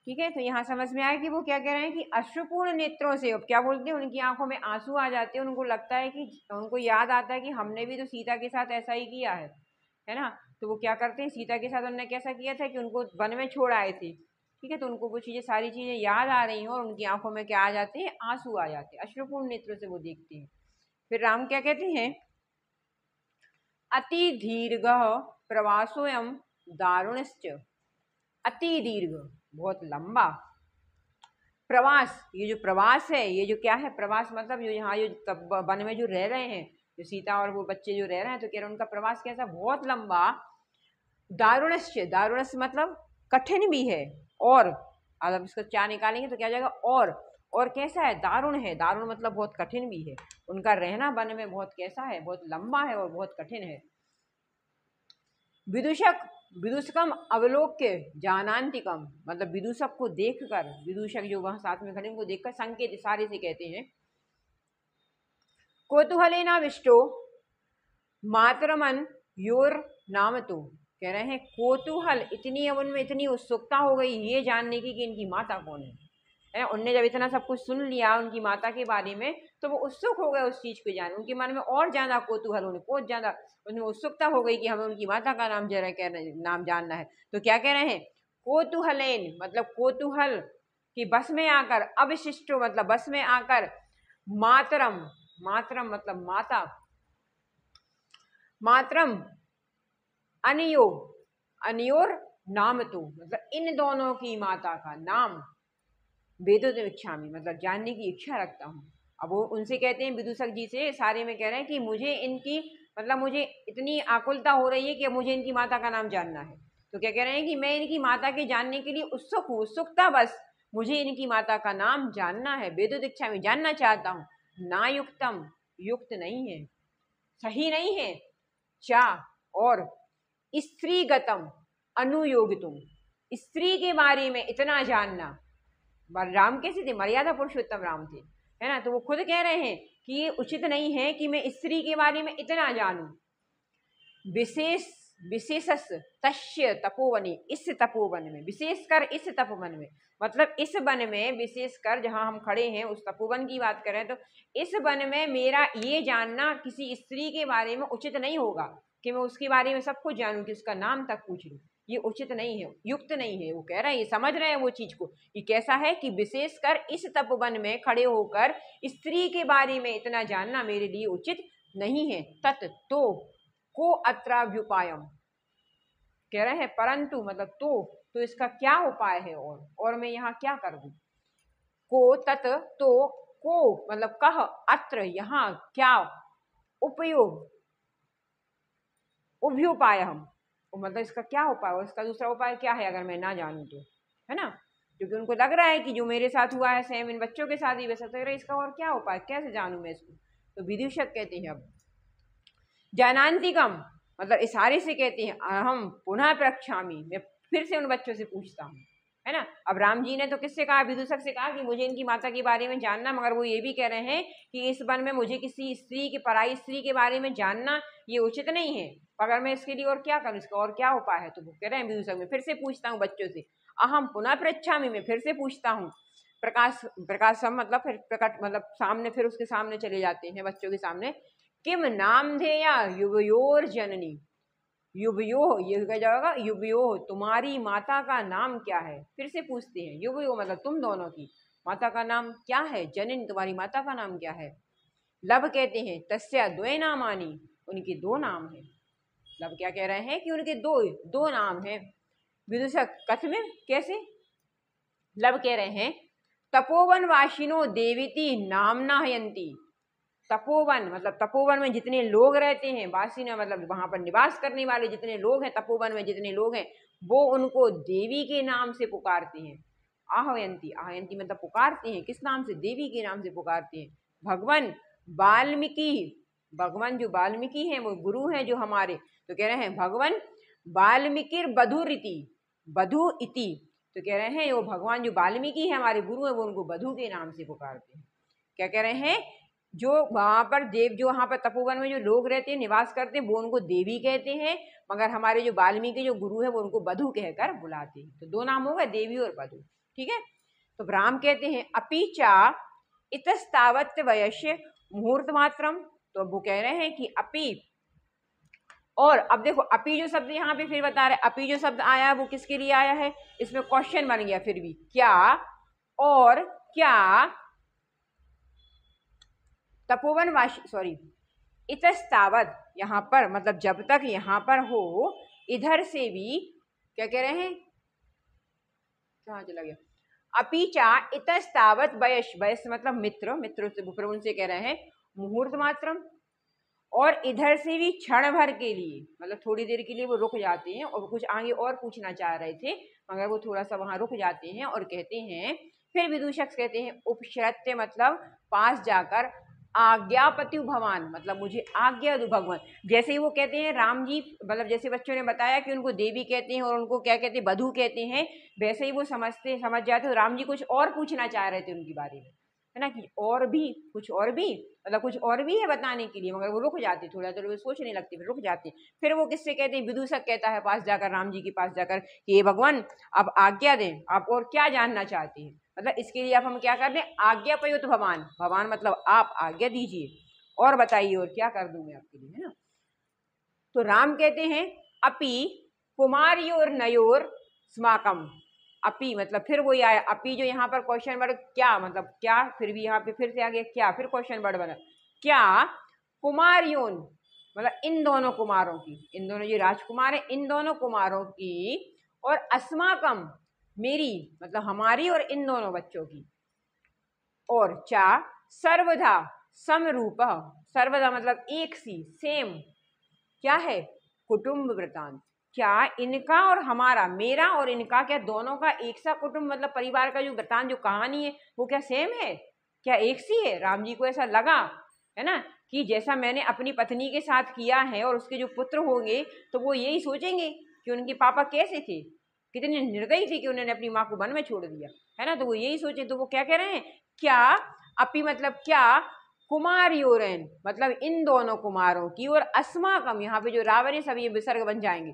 ठीक है। तो यहाँ समझ में आया कि वो क्या कह रहे हैं कि अश्रुपूर्ण नेत्रों से, अब क्या बोलते हैं, उनकी आंखों में आंसू आ जाते हैं, उनको लगता है कि उनको याद आता है कि हमने भी तो सीता के साथ ऐसा ही किया है ना। तो वो क्या करते हैं, सीता के साथ उन्होंने कैसा किया था कि उनको वन में छोड़ आए थे, ठीक है। तो उनको वो चीज़ें सारी चीज़ें याद आ रही हैं और उनकी आंखों में क्या आ जाते हैं, आंसू आ जाते हैं, अश्रुपूर्ण नेत्रों से वो देखते हैं। फिर राम क्या कहते हैं, अति दीर्घ प्रवासोयम दारुणश्च, अति दीर्घ बहुत लंबा प्रवास, ये जो प्रवास है, ये जो क्या है प्रवास मतलब जो यहाँ जो वन में जो रह रहे हैं, जो सीता और वो बच्चे जो रह रहे हैं, तो कह रहे हैं उनका प्रवास कैसा, बहुत लंबा, दारुणश्च, दारुणस मतलब कठिन भी है, और अब इसको क्या निकालेंगे तो क्या जाएगा, और कैसा है, दारुण है, दारुण मतलब बहुत कठिन भी है, उनका रहना वन में बहुत कैसा है, बहुत लंबा है और बहुत कठिन है। विदूषकम अवलोक्य जानांतिकम मतलब विदूषक को देखकर, विदूषक जो वहां साथ में खड़े उनको देखकर संकेत इशारे से कहते हैं, कौतूहलेना विष्टो मातरमन योर नाम, तो कह रहे हैं कौतूहल इतनी, अब उनमें इतनी उत्सुकता हो गई ये जानने की कि इनकी माता कौन है। उनने जब इतना सब कुछ सुन लिया उनकी माता के बारे में, तो वो उत्सुक हो गए उस चीज को जाने, उनके मन में और ज्यादा कौतूहल, उन्हें बहुत ज्यादा उनमें उत्सुकता हो गई कि हमें उनकी माता का नाम नाम जानना है। तो क्या कह रहे हैं, कौतूहलेन मतलब कौतूहल की बस में आकर, अवशिष्टो मतलब बस में आकर, मातरम, मातरम मतलब माता, मातरम अनियोर नाम, तो मतलब इन दोनों की माता का नाम, वेदों इच्छामि मतलब जानने की इच्छा रखता हूँ। अब वो उनसे कहते हैं, विदूषक जी से सारे में कह रहे हैं कि मुझे इनकी मतलब मुझे इतनी आकुलता हो रही है कि मुझे इनकी माता का नाम जानना है। तो क्या कह रहे हैं कि मैं इनकी माता के जानने के लिए उत्सुक हूँ, उत्सुकता बस, मुझे इनकी माता का नाम जानना है, वेदों इच्छामि जानना चाहता हूँ। ना युक्तम युक्त नहीं है, सही नहीं है, चा और स्त्रीगतम अनुयोगितुम स्त्री के बारे में इतना जानना, राम कैसे थे, मर्यादा पुरुषोत्तम राम थे, है ना। तो वो खुद कह रहे हैं कि ये उचित नहीं है कि मैं स्त्री के बारे में इतना जानूं। विशेषस तस्य तपोवनी, इस तपोवन में, विशेषकर इस तपोवन में मतलब इस वन में, विशेषकर जहां हम खड़े हैं उस तपोवन की बात करें, तो इस वन में मेरा ये जानना किसी स्त्री के बारे में उचित नहीं होगा कि मैं उसके बारे में सब कुछ जानूं, कि उसका नाम तक पूछ लूं, ये उचित नहीं है, युक्त नहीं है। वो कह रहा है, ये समझ रहे हैं वो चीज को, ये कैसा है कि विशेषकर इस तपोवन में खड़े होकर स्त्री के बारे में इतना जानना मेरे लिए उचित नहीं है। तत् तो को अत्राभ्युपायम, कह रहे हैं परंतु मतलब तो इसका क्या उपाय है, और मैं यहाँ क्या कर दूं। को तत् तो को मतलब कह, अत्र यहाँ, क्या, उपयोग, उभ्युपाय हम मतलब इसका क्या उपाय, और इसका दूसरा उपाय क्या है अगर मैं ना जानूं तो, है ना। क्योंकि उनको लग रहा है कि जो मेरे साथ हुआ है सेम इन बच्चों के साथ ही वैसा, तो इसका और क्या उपाय, कैसे जानूं मैं इसको। तो विदूषक कहते हैं, अब जानांतिकम मतलब इशारे से कहते हैं, हम पुनः प्रक्षामी, मैं फिर से उन बच्चों से पूछता हूँ, है ना। अब राम जी ने तो किससे कहा, विदूषक से कहा कि मुझे इनकी माता के बारे में जानना, मगर वो ये भी कह रहे हैं कि इस वन में मुझे किसी स्त्री के, पराई स्त्री के बारे में जानना ये उचित नहीं है, अगर मैं इसके लिए और क्या करूँ, इसका और क्या उपाय है। तो वो कह रहे हैं विदूषक, में फिर से पूछता हूँ बच्चों से, अहम पुनः पृच्छामि, मैं फिर से पूछता हूँ। प्रकाशम मतलब फिर प्रकट, मतलब सामने, फिर उसके सामने चले जाते हैं बच्चों के सामने। किम नामधेया युवयोर जननी, युवयो, ये क्या जाएगा, युवयो, तुम्हारी माता का नाम क्या है। फिर से पूछते हैं, युवयो मतलब तुम दोनों की माता का नाम क्या है, जननी तुम्हारी माता का नाम क्या है। लब कहते हैं तस्या द्वे नामानी, उनके दो नाम है। लब क्या कह रहे हैं कि उनके दो नाम है। विदूषक कथमे, कैसे। लब कह रहे हैं तपोवन वाशिनो देवीति नामना हयंती, तपोवन मतलब तपोवन में जितने लोग रहते हैं, वासिना मतलब वहां पर निवास करने वाले जितने लोग हैं, तपोवन में जितने लोग हैं वो उनको देवी के नाम से पुकारते हैं। आहवयंती, आहयंती मतलब पुकारते हैं, किस नाम से, देवी के नाम से पुकारते हैं। भगवान वाल्मीकि, भगवान जो वाल्मीकि हैं वो गुरु हैं जो हमारे, तो कह रहे हैं भगवान वाल्मीकि बधुरीति, बधु इति, तो कह रहे हैं वो भगवान जो वाल्मीकि है हमारे गुरु है वो उनको बधु के नाम से पुकारते हैं। क्या कह रहे हैं, जो वहां पर देव, जो वहां पर तपोवन में जो लोग रहते हैं, निवास करते हैं, वो उनको देवी कहते हैं, मगर हमारे जो वाल्मीकि जो गुरु है वो उनको बधु कहकर बुलाते हैं। तो दो नाम हो गए, देवी और बधु, ठीक है। तो राम कहते हैं अपीचा इतस्तावत वयस्य मुहूर्त मात्रम, तो वो कह रहे हैं कि अपी, और अब देखो अपी जो शब्द यहाँ पे फिर बता रहे, अपी जो शब्द आया है वो किसके लिए आया है, इसमें क्वेश्चन बन गया फिर भी, क्या और क्या तपोवन वाशी, सॉरी, इतस्तावत यहाँ पर मतलब जब तक यहाँ पर हो, इधर से भी क्या कह रहे हैं, कहाँ चला गया, अपीचा इतस्तावत वयस, वयस मतलब मित्र, मित्र से उनसे कह रहे हैं मुहूर्त मात्रम, और इधर से भी क्षण भर के लिए मतलब थोड़ी देर के लिए वो रुक जाते हैं, और कुछ आगे और पूछना चाह रहे थे मगर वो थोड़ा सा वहां रुक जाते हैं और कहते हैं, फिर विदूषक कहते हैं उपश्रत्य मतलब पास जाकर, आज्ञापति भगवान मतलब मुझे आज्ञा दो भगवान। जैसे ही वो कहते हैं राम जी, मतलब जैसे बच्चों ने बताया कि उनको देवी कहते हैं और उनको क्या कहते हैं, बधू कहते हैं, वैसे ही वो समझ जाते। राम जी कुछ और पूछना चाह रहे थे उनके बारे में, है ना, कि और भी कुछ, और भी मतलब कुछ और भी है बताने के लिए, मगर वो रुक जाते, थोड़ा देर वो सोचने लगते, फिर रुक जाते। फिर वो किससे कहते हैं, विदूषक कहता है पास जाकर, राम जी के पास जाकर कि ये भगवान आप आज्ञा दें, आप और क्या जानना चाहते हैं, मतलब इसके लिए आप हम क्या कर दें, आज्ञा पयुत भगवान, भगवान मतलब आप आज्ञा दीजिए और बताइए और क्या कर दूं मैं आपके लिए, है ना। तो राम कहते हैं अपि कुमारियोर नयोर स्माकम, अपी मतलब फिर वही आया, अपी जो यहाँ पर क्वेश्चन वर्ड, क्या मतलब क्या, फिर भी यहाँ पे फिर से आ गया क्या, फिर क्वेश्चन वर्ड बना, क्या कुमारियों मतलब इन दोनों कुमारों की, इन दोनों ये राजकुमार है, इन दोनों कुमारों की, और अस्माकम मेरी मतलब हमारी और इन दोनों बच्चों की, और चा सर्वधा समरूप, सर्वदा मतलब एक सी, सेम, क्या है, कुटुंब वृतांत, क्या इनका और हमारा, मेरा और इनका, क्या दोनों का एक सा कुटुंब मतलब परिवार का जो वृतांत, जो कहानी है वो क्या सेम है, क्या एक सी है। राम जी को ऐसा लगा, है ना, कि जैसा मैंने अपनी पत्नी के साथ किया है और उसके जो पुत्र होंगे तो वो यही सोचेंगे कि उनके पापा कैसे थे, कितने निर्दयी थे कि उन्होंने अपनी माँ को वन में छोड़ दिया, है ना, तो वो यही सोचे। तो वो क्या कह रहे हैं, क्या अपी मतलब क्या कुमारियोरन मतलब इन दोनों कुमारों की, और अस्माकम यहाँ पे जो रावण है सब ये विसर्ग बन जाएंगे,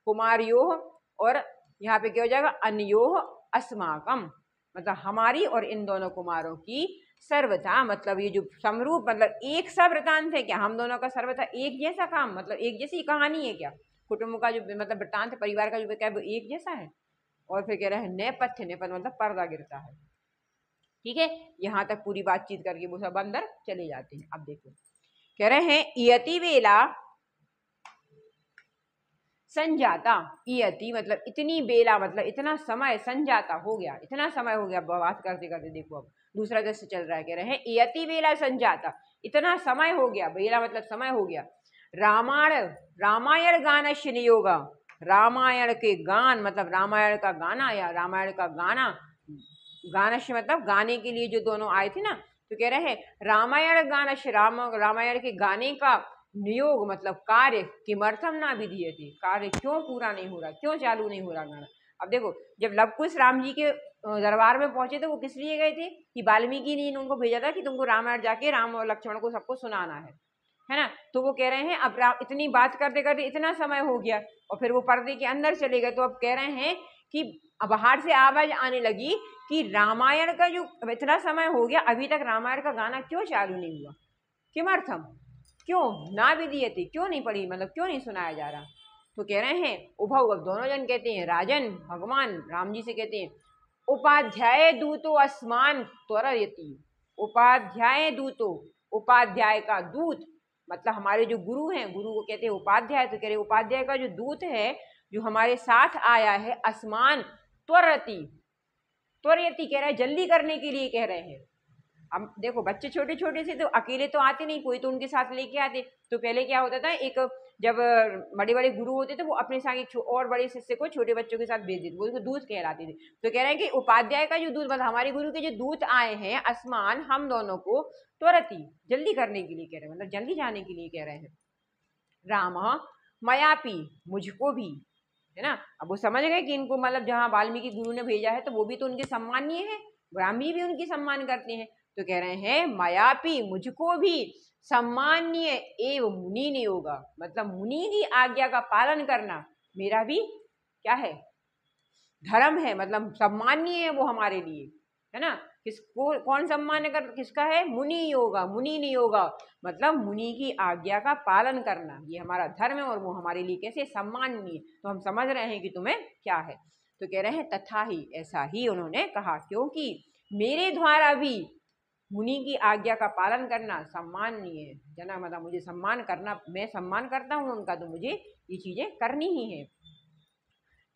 कुमारियोह, और यहाँ पे क्या हो जाएगा, अन्योह अस्माकम मतलब हमारी और इन दोनों कुमारों की, सर्वथा मतलब ये जो समरूप मतलब एक सा वृतांत है, क्या हम दोनों का सर्वथा एक जैसा काम मतलब एक जैसी कहानी है, क्या कुटुंब का जो मतलब वृतांत परिवार का जो क्या वो एक जैसा है। और फिर कह रहे हैं नेपथ्य, नेपथ्य मतलब पर्दा गिरता है, ठीक है। यहाँ तक पूरी बातचीत करके वो सब अंदर चले जाते हैं। अब देखो कह रहे हैं इयति बेला संजाता, इयति मतलब इतनी बेला मतलब इतना समय, संजाता हो गया, इतना समय हो गया बात करते करते। देखो अब दूसरा दृश्य चल रहा है, कह रहे हैं इयति बेला संजाता, इतना समय हो गया, बेला मतलब समय हो गया, रामायण गान नियोग, रामायण के गान मतलब रामायण का गाना, या रामायण का गाना, गानश मतलब गाने के लिए जो दोनों आए थे ना, तो कह रहे हैं रामायण गानश, रामायण के गाने का नियोग मतलब कार्य, किमर्थम ना विधीयते, कार्य क्यों पूरा नहीं हो रहा, क्यों चालू नहीं हो रहा गाना, अब देखो, जब लवकुश राम जी के दरबार में पहुंचे तो वो किस लिए गए थे कि वाल्मीकि ने उनको भेजा था कि तुमको रामायण जाके राम और लक्ष्मण को सबको सुनाना है ना। तो वो कह रहे हैं अब इतनी बात करते करते इतना समय हो गया और फिर वो पर्दे के अंदर चले गए, तो अब कह रहे हैं कि बाहर से आवाज आने लगी कि रामायण का जो इतना समय हो गया अभी तक रामायण का गाना क्यों चालू नहीं हुआ, किमर्थम, क्यों ना विधीयते, क्यों नहीं पढ़ी, मतलब क्यों नहीं सुनाया जा रहा। तो कह रहे हैं उभौ, अब दोनों जन कहते हैं, राजन भगवान राम जी से कहते हैं उपाध्याय दूतो अस्मान त्वरयति। उपाध्याय दूतो, उपाध्याय का दूत मतलब हमारे जो गुरु हैं, गुरु को कहते हैं उपाध्याय। तो कह रहे उपाध्याय का जो दूत है जो हमारे साथ आया है, अस्मान त्वरति, त्वरयति कह रहा है जल्दी करने के लिए कह रहे हैं। अब देखो बच्चे छोटे छोटे से तो अकेले तो आते नहीं, कोई तो उनके साथ लेके आते। तो पहले क्या होता था, एक जब बड़े बड़े गुरु होते थे वो अपने साथ एक और बड़े शिष्य को छोटे बच्चों के साथ भेज देते, वो उसको दूत कहलाते थे। तो कह रहे हैं कि उपाध्याय का जो दूत मतलब हमारे गुरु के जो दूत आए हैं आसमान हम दोनों को त्वरति जल्दी करने के लिए कह रहे हैं, मतलब जल्दी जाने के लिए कह रहे हैं। राम मयापि मुझको भी, है ना। अब वो समझ गए कि इनको मतलब जहाँ वाल्मीकि गुरु ने भेजा है तो वो भी तो उनके सम्मानीय है, राम जी भी उनकी सम्मान करते हैं। तो कह रहे हैं मयापि मुझको भी सम्मानीय एवं मुनि ने होगा, मतलब मुनि की आज्ञा का पालन करना मेरा भी क्या है, धर्म है, मतलब सम्मानीय है वो हमारे लिए, है ना। किसको कौन सम्मान कर, किसका है, मुनि योगा, मुनि नियोगा मतलब मुनि की आज्ञा का पालन करना ये हमारा धर्म है और वो हमारे लिए कैसे सम्माननीय। तो हम समझ रहे हैं कि तुम्हें क्या है। तो कह रहे हैं तथा ही, ऐसा ही उन्होंने कहा, क्योंकि मेरे द्वारा भी मुनि की आज्ञा का पालन करना सम्माननीय है, जना मतलब मुझे सम्मान करना, मैं सम्मान करता हूँ उनका, तो मुझे ये चीजें करनी ही है।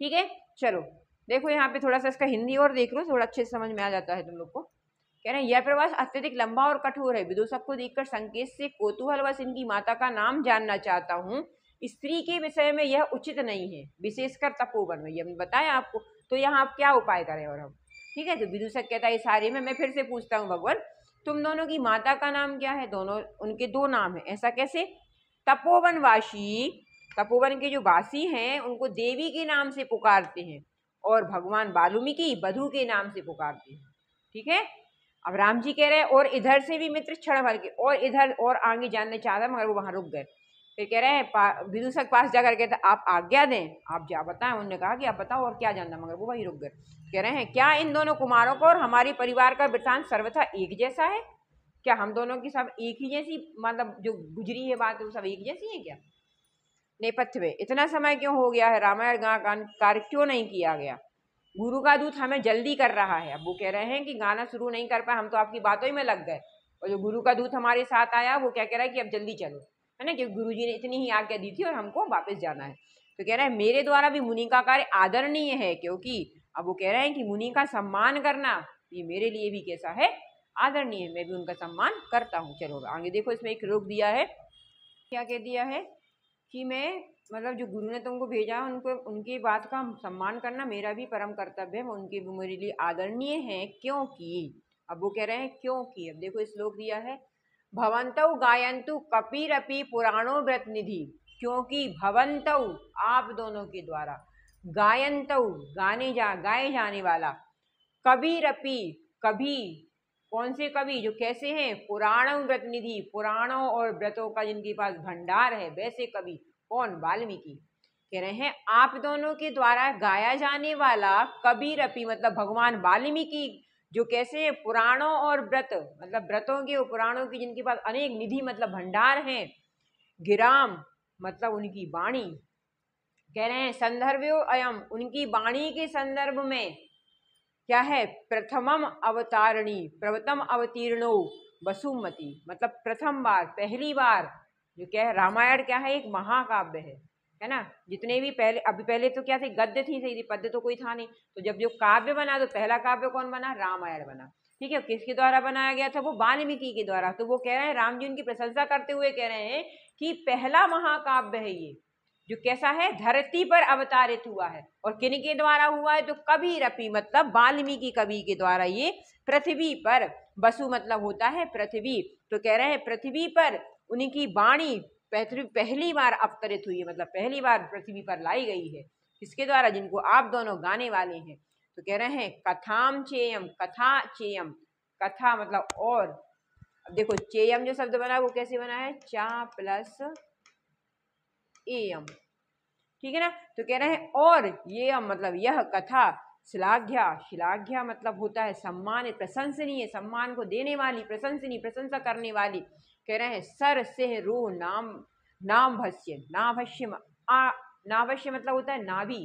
ठीक है, चलो देखो यहाँ पे थोड़ा सा इसका हिंदी और देख लो, थोड़ा अच्छे से समझ में आ जाता है तुम लोग को। कह रहे हैं यह प्रवास अत्यधिक लंबा और कठोर है, विदूषक को देखकर संकेत से कौतूहलवश इनकी माता का नाम जानना चाहता हूँ। स्त्री के विषय में यह उचित नहीं है, विशेषकर तपोवन में, ये बताया आपको। तो यहाँ आप क्या उपाय करें और हम, ठीक है। तो विदूषक कहता है इस सारे में मैं फिर से पूछता हूँ भगवान, तुम दोनों की माता का नाम क्या है। दोनों उनके दो नाम है, ऐसा कैसे। तपोवनवासी, तपोवन के जो वासी हैं उनको देवी के नाम से पुकारते हैं और भगवान वाल्मीकि बधू के नाम से पुकारते हैं, ठीक है। अब राम जी कह रहे हैं और इधर से भी मित्र क्षण भर के, और इधर और आगे जानने चाहता मगर वो वहां रुक गए। फिर कह रहे हैं विदूषक पास जाकर कहते आप आज्ञा दें, आप जा बताएं। उन्होंने कहा कि आप बताओ और क्या जानना, मगर वो वहीं रुक गए। कह रहे हैं क्या इन दोनों कुमारों को और हमारे परिवार का वृत्तांत सर्वथा एक जैसा है, क्या हम दोनों की सब एक ही जैसी, मतलब जो गुजरी है बात वो सब एक जैसी है क्या। नेपथ्य में इतना समय क्यों हो गया है, रामायण गाना कार्य क्यों नहीं किया गया, गुरु का दूत हमें जल्दी कर रहा है। अब वो कह रहे हैं कि गाना शुरू नहीं कर पाए, हम तो आपकी बातों ही में लग गए, और जो गुरु का दूत हमारे साथ आया वो क्या कह रहा है कि अब जल्दी चलो, है ना, क्योंकि गुरु जी ने इतनी ही आज्ञा दी थी और हमको वापस जाना है। तो कह रहे हैं मेरे द्वारा भी मुनि का कार्य आदरणीय है, क्योंकि अब वो कह रहे हैं कि मुनि का सम्मान करना ये मेरे लिए भी कैसा है, आदरणीय है, मैं भी उनका सम्मान करता हूँ। चलो आगे देखो, इसमें एक रोक दिया है, क्या कह दिया है कि मैं मतलब जो गुरु ने तुमको भेजा है उनको, उनकी बात का सम्मान करना मेरा भी परम कर्तव्य है, उनके भी मेरे लिए आदरणीय है, क्योंकि अब वो कह रहे हैं क्योंकि। अब देखो श्लोक दिया है भवन्तौ गायन्तु कपिरपि पुराणो व्रत निधि, क्योंकि भवन्तौ आप दोनों के द्वारा, गायन्तौ गाए जाने वाला, कबीरपि कभी, कौन से कवि, जो कैसे हैं, पुराणों व्रत निधि, पुराणों और व्रतों का जिनके पास भंडार है, वैसे कवि कौन, वाल्मीकि। कह रहे हैं आप दोनों के द्वारा गाया जाने वाला कबीरपि मतलब भगवान वाल्मीकि, जो कैसे पुराणों और व्रत मतलब व्रतों के, पुराणों की जिनके पास अनेक निधि मतलब भंडार हैं, गिराम मतलब उनकी वाणी। कह रहे हैं संदर्भो अयम, उनकी वाणी के संदर्भ में क्या है, प्रथमम अवतारणी प्रथम अवतीर्णो वसुमती, मतलब प्रथम बार, पहली बार जो क्या है, रामायण क्या है, एक महाकाव्य है ना। जितने भी पहले, अभी पहले तो क्या थे, गद्य थी, सही थी, पद्य तो कोई था नहीं। तो जब जो काव्य बना तो पहला काव्य कौन बना, रामायण बना, ठीक है। किसके द्वारा बनाया गया था, वो वाल्मीकि के द्वारा। तो वो कह रहे हैं राम जी उनकी प्रशंसा करते हुए कह रहे हैं कि पहला महाकाव्य है ये, जो कैसा है, धरती पर अवतारित हुआ है। और किन के द्वारा हुआ है, तो कबीरपि मतलब वाल्मीकि कवि के द्वारा ये पृथ्वी पर, वसु मतलब होता है पृथ्वी। तो कह रहे हैं पृथ्वी पर उनकी वाणी पहली बार अवतरित हुई है, मतलब पहली बार पृथ्वी पर लाई गई है, किसके द्वारा, जिनको आप दोनों गाने वाले हैं। तो कह रहे हैं कथाम चेयम, कथा चेयम, कथा मतलब और। अब देखो चेयम जो शब्द बना है वो कैसे बना है, चा प्लस एयम, ठीक है ना। तो कह रहे हैं और ये मतलब यह कथा श्लाघ्या, श्लाघ्या मतलब होता है सम्मानित, प्रशंसनीय, सम्मान को देने वाली, प्रशंसनीय, प्रशंसा करने वाली। कह रहे हैं सर से रूह नाम, नाम भस्य, नाभस्य, नाभस्य मतलब होता है नाभि,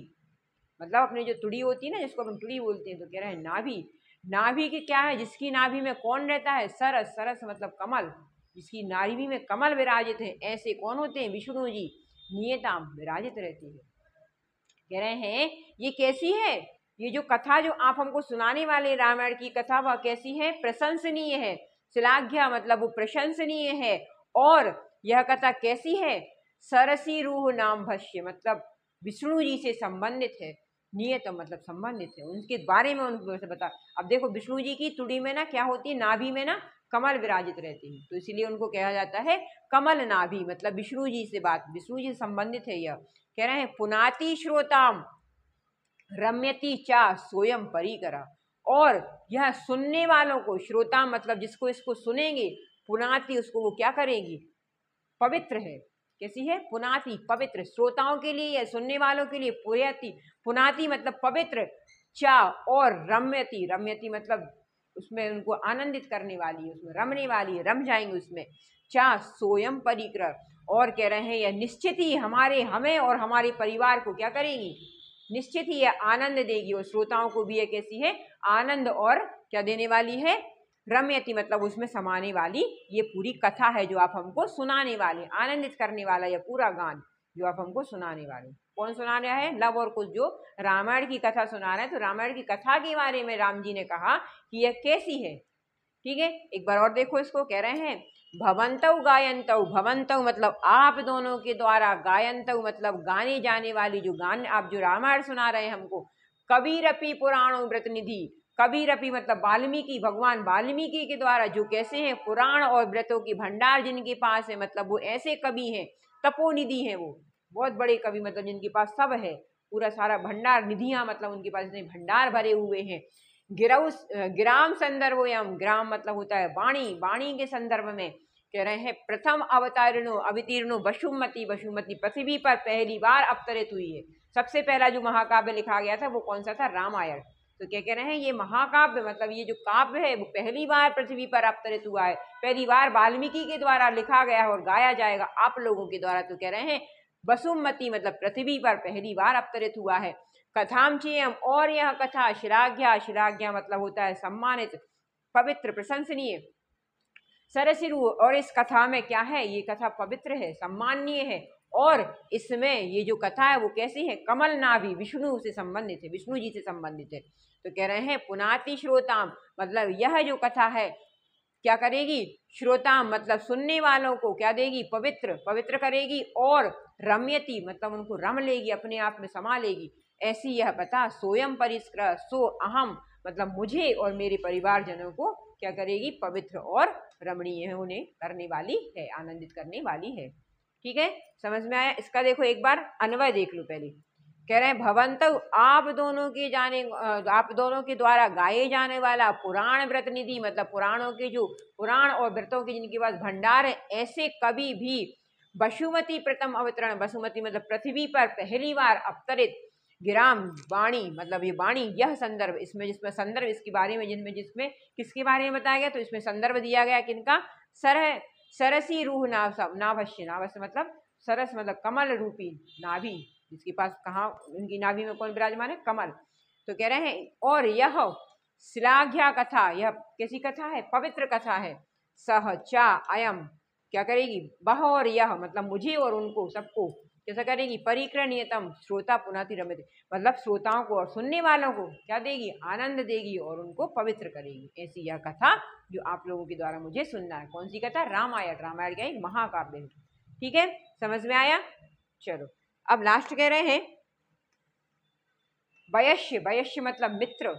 मतलब अपनी जो तुड़ी होती है ना, जिसको अपन तुड़ी बोलते हैं। तो कह रहे हैं नाभि, नाभि की क्या है, जिसकी नाभि में कौन रहता है, सरस, सरस मतलब कमल, जिसकी नाभि में कमल विराजित है, ऐसे कौन होते हैं, विष्णु जी नियताम विराजित रहते हैं। कह रहे हैं ये कैसी है, ये जो कथा जो आप हमको सुनाने वाले रामायण की कथा वह कैसी है, प्रशंसनीय है, श्लाघ्या मतलब वो प्रशंसनीय है। और यह कथा कैसी है, सरसी रूह नाम भष्य मतलब विष्णु जी से संबंधित है, नियत मतलब संबंधित है, उनके बारे में उनको बता। अब देखो विष्णु जी की तुड़ी में ना क्या होती है, नाभि में ना कमल विराजित रहती है, तो इसीलिए उनको कहा जाता है कमल नाभि, मतलब विष्णु जी से बात, विष्णु जी से संबंधित है यह। कह रहे हैं पुनाति श्रोताम रम्यति चा सोयम परिकरा, और यह सुनने वालों को, श्रोता मतलब जिसको इसको सुनेंगे, पुनाति उसको वो क्या करेगी, पवित्र है। कैसी है, पुनाति पवित्र, श्रोताओं के लिए, सुनने वालों के लिए पुयति, पुनाति मतलब पवित्र, चा और रम्यति, रम्यति मतलब उसमें उनको आनंदित करने वाली है, उसमें रमने वाली है, रम जाएंगे उसमें, चा सोयम परिकर। और कह रहे हैं यह निश्चित ही हमारे, हमें और हमारे परिवार को क्या करेगी, निश्चित ही यह आनंद देगी, और श्रोताओं को भी यह कैसी है, आनंद और क्या देने वाली है, रम्यति मतलब उसमें समाने वाली ये पूरी कथा है जो आप हमको सुनाने वाले, आनंदित करने वाला यह पूरा गान जो आप हमको सुनाने वाले। कौन सुना रहा है, लव और कुश जो रामायण की कथा सुना रहे हैं। तो रामायण की कथा के बारे में राम जी ने कहा कि यह कैसी है, ठीक है। एक बार और देखो इसको, कह रहे हैं भवंतौ गायंतौ, भवंतौ मतलब आप दोनों के द्वारा, गायंतौ मतलब गाने जाने वाली, जो गान आप जो रामायण सुना रहे हैं हमको, कबीरपि पुराणो व्रतनिधि, कबीरपि मतलब वाल्मीकि, भगवान वाल्मीकि के द्वारा जो कैसे हैं, पुराण और व्रतों की भंडार जिनके पास है, मतलब वो ऐसे कवि हैं, तपोनिधि हैं, वो बहुत बड़े कवि, मतलब जिनके पास सब है, पूरा सारा भंडार, निधियां मतलब उनके पास इतने भंडार भरे हुए हैं। गिराम संदर्भोयम, ग्राम मतलब होता है वाणी, वाणी के संदर्भ में कह रहे हैं प्रथम अवतारणो अवतीर्णो वसुमती, वसुमती पृथ्वी पर पहली बार अवतरित हुई है। सबसे पहला जो महाकाव्य लिखा गया था वो कौन सा था, रामायण। तो क्या कह रहे हैं, ये महाकाव्य मतलब ये जो काव्य है वो पहली बार पृथ्वी पर अवतरित हुआ है, पहली बार वाल्मीकि के द्वारा लिखा गया है और गाया जाएगा आप लोगों के द्वारा। तो कह रहे हैं वसुमती मतलब पृथ्वी पर पहली बार अवतरित हुआ है। कथाम चेयम, और यह कथा श्लाघ्या, श्लाघ्या मतलब होता है सम्मानित, पवित्र, प्रशंसनीय, सरसिरु, और इस कथा में क्या है, ये कथा पवित्र है, सम्माननीय है, और इसमें ये जो कथा है वो कैसी है, कमल नाभि, विष्णु से संबंधित है, विष्णु जी से संबंधित है। तो कह रहे हैं पुनाति श्रोताम मतलब यह जो कथा है क्या करेगी, श्रोताम मतलब सुनने वालों को क्या देगी, पवित्र, पवित्र करेगी, और रम्यति मतलब उनको रम लेगी, अपने आप में समा लेगी, ऐसी यह कथा सोयम परिष्कृ, सो अहम मतलब मुझे और मेरे परिवारजनों को क्या करेगी, पवित्र और रमणीय उन्हें करने वाली है, आनंदित करने वाली है। ठीक है, समझ में आया। इसका देखो एक बार अन्वय देख लो पहले। कह रहे हैं भवंतौ आप दोनों के जाने, आप दोनों के द्वारा गाए जाने वाला पुराण व्रत निधि मतलब पुराणों के जो पुराण और व्रतों के जिनके पास भंडार है, ऐसे कभी भी वसुमती प्रथम अवतरण, वसुमती मतलब पृथ्वी पर पहली बार अवतरित, गिराम वाणी मतलब ये वाणी, यह संदर्भ, इसमें जिसमें संदर्भ इसके बारे में, जिनमें जिसमें किसके बारे में बताया गया, तो इसमें संदर्भ दिया गया किनका, सरसी रूह नाभस्य, नाभस्य मतलब सरस मतलब कमल रूपी नाभि, जिसके पास कहाँ, उनकी नाभि में कौन विराजमान है, कमल। तो कह रहे हैं और यह श्लाघ्या कथा, यह कैसी कथा है, पवित्र कथा है। सह चा अयम क्या करेगी, बह और यह मतलब मुझे और उनको सबको कैसा करेगी, परिक्रनियतम श्रोता पुनाति रमते मतलब श्रोताओं को और सुनने वालों को क्या देगी, आनंद देगी और उनको पवित्र करेगी। ऐसी यह कथा जो आप लोगों के द्वारा मुझे सुनना है। कौन सी कथा, रामायण, रामायण का एक महाकाव्य है। ठीक है, समझ में आया। चलो अब लास्ट कह रहे हैं वयस्य, वयस्य मतलब मित्र।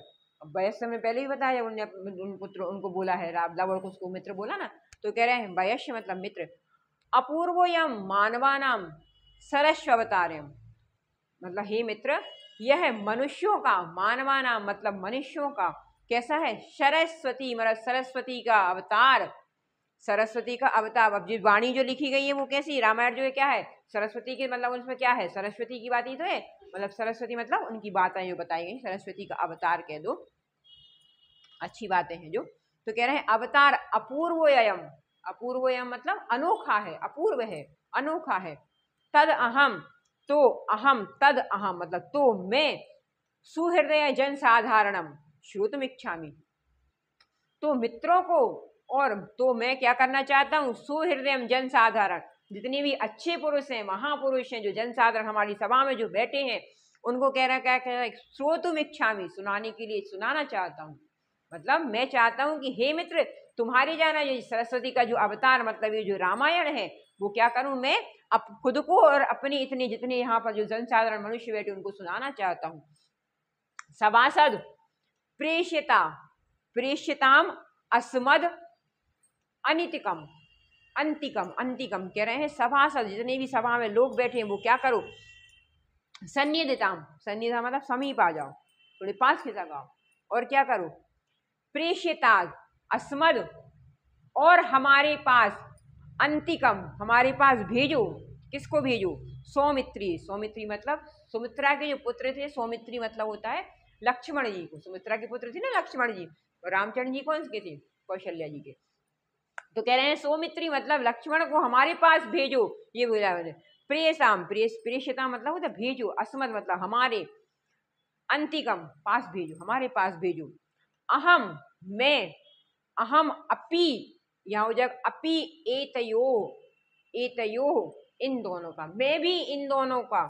वयस्य में पहले ही बताया, उन्होंने उन पुत्र उनको बोला है, लव और उसको मित्र बोला ना, तो कह रहे हैं वयस्य मतलब मित्र। अपूर्वोयम मानवानाम सरस्व अवतार्यम, मतलब हे मित्र, यह मनुष्यों का, मानवा नाम मतलब मनुष्यों का कैसा है, सरस्वती मतलब सरस्वती का अवतार, सरस्वती का अवतार। अब जो वाणी जो लिखी गई है वो कैसी, रामायण जो है क्या है, सरस्वती के मतलब उसमें क्या है, सरस्वती की बात ही तो है, मतलब सरस्वती मतलब उनकी बातें जो बताई गई, सरस्वती का अवतार कह दो, अच्छी बातें हैं जो। तो कह रहे हैं अवतार अपूर्वोयम, अपूर्वोयम मतलब अनोखा है, अपूर्व है, अनोखा है। तद अहम, तो अहम, तद अहम मतलब तो मैं, सुहृदय जन साधारणम श्रोतुमिच्छामि, तो मित्रों को, और तो मैं क्या करना चाहता हूँ, सुहृदय जन साधारण, जितने भी अच्छे पुरुष हैं, महापुरुष हैं, जो जनसाधारण हमारी सभा में जो बैठे हैं, उनको कह रहा, क्या कह रहा है, श्रोतुमिच्छामि सुनाने के लिए, सुनाना चाहता हूँ। मतलब मैं चाहता हूँ कि हे मित्र, तुम्हारी जाना ये सरस्वती का जो अवतार मतलब ये जो रामायण है वो क्या करूं मैं, अब खुद को और अपने इतने जितने यहाँ पर जो जनसाधारण मनुष्य बैठे उनको सुनाना चाहता हूँ। सभासद प्रेषिता, प्रेषिताम अस्मद अनितिकम, अंतिकम, अंतिकम कह रहे हैं सभासद जितने भी सभा में लोग बैठे हैं वो क्या करो, सन्निधिताम, सन्निधा मतलब समीप आ जाओ, थोड़े पास खिंचा गाओ, और क्या करो, प्रेषिताद अस्मद, और हमारे पास, अंतिकम हमारे पास भेजो, किसको भेजो, सौमित्री, सौमित्री मतलब सुमित्रा के जो पुत्र थे, सौमित्री मतलब होता है लक्ष्मण जी को, सुमित्रा के पुत्र थे ना लक्ष्मण जी, और रामचंद्र जी कौन के थे, कौशल्या जी के। तो कह रहे हैं सौमित्री मतलब लक्ष्मण को हमारे पास भेजो, ये बोला प्रेषाम, प्रेषिता मतलब होता भेजो, अस्मद मतलब हमारे, अंतिकम पास भेजो, हमारे पास भेजो, अहम मैं, अहम अपि, यहाँ हो जाएगा अपि एतयो, एतयो इन दोनों का, मैं भी इन दोनों का,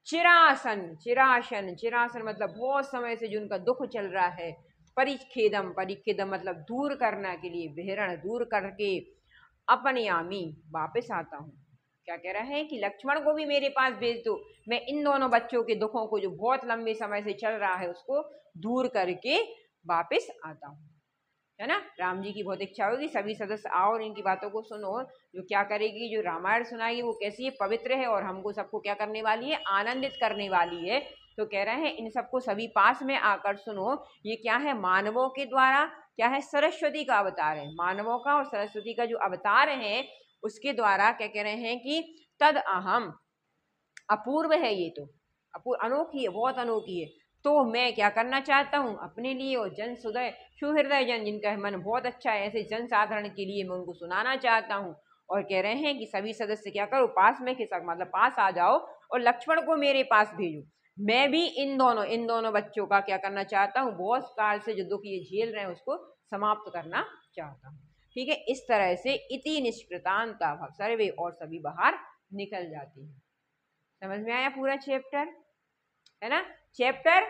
चिरासन, चिरासन, चिरासन मतलब बहुत समय से जो उनका दुख चल रहा है, परिच्छेदम, परिच्छेदम मतलब दूर करना के लिए, विहरण दूर करके, अपनयामी वापस आता हूँ। क्या कह रहा है कि लक्ष्मण को भी मेरे पास भेज दो, मैं इन दोनों बच्चों के दुखों को जो बहुत लंबे समय से चल रहा है उसको दूर करके वापस आता हूँ, है ना। राम जी की बहुत इच्छा होगी सभी सदस्य आओ और इनकी बातों को सुनो, जो क्या करेगी, जो रामायण सुनाएगी वो कैसी है, पवित्र है, और हमको सबको क्या करने वाली है, आनंदित करने वाली है। तो कह रहे हैं इन सबको सभी पास में आकर सुनो, ये क्या है, मानवों के द्वारा क्या है, सरस्वती का अवतार है, मानवों का और सरस्वती का जो अवतार है उसके द्वारा क्या कह रहे हैं कि तद अहम, अपूर्व है ये तो, अपूर्व अनोखी है, बहुत अनोखी है, तो मैं क्या करना चाहता हूँ अपने लिए, और जन सुदय सुहृदय जन जिनका मन बहुत अच्छा है, ऐसे जन साधारण के लिए मैं उनको सुनाना चाहता हूँ। और कह रहे हैं कि सभी सदस्य क्या करो, पास में खिसक मतलब पास आ जाओ, और लक्ष्मण को मेरे पास भेजो, मैं भी इन दोनों बच्चों का क्या करना चाहता हूँ, बहुत काल से जो दुख ये झेल रहे हैं उसको समाप्त करना चाहता हूँ। ठीक है, इस तरह से इति निष्कृतांता सर्वे, और सभी बाहर निकल जाती है। समझ में आया पूरा चैप्टर, है ना। चैप्टर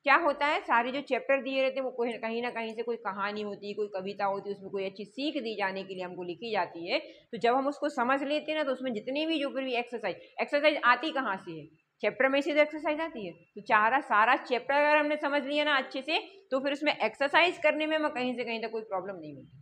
क्या होता है, सारे जो चैप्टर दिए रहते हैं वो कोई कहीं ना कहीं से कोई कहानी होती है, कोई कविता होती है, उसमें कोई अच्छी सीख दी जाने के लिए हमको लिखी जाती है। तो जब हम उसको समझ लेते हैं ना, तो उसमें जितने भी जो फिर भी एक्सरसाइज आती कहाँ से है, चैप्टर में से तो एक्सरसाइज आती है। तो सारा चैप्टर अगर हमने समझ लिया ना अच्छे से, तो फिर उसमें एक्सरसाइज करने में कहीं से कहीं तक कोई प्रॉब्लम नहीं होती।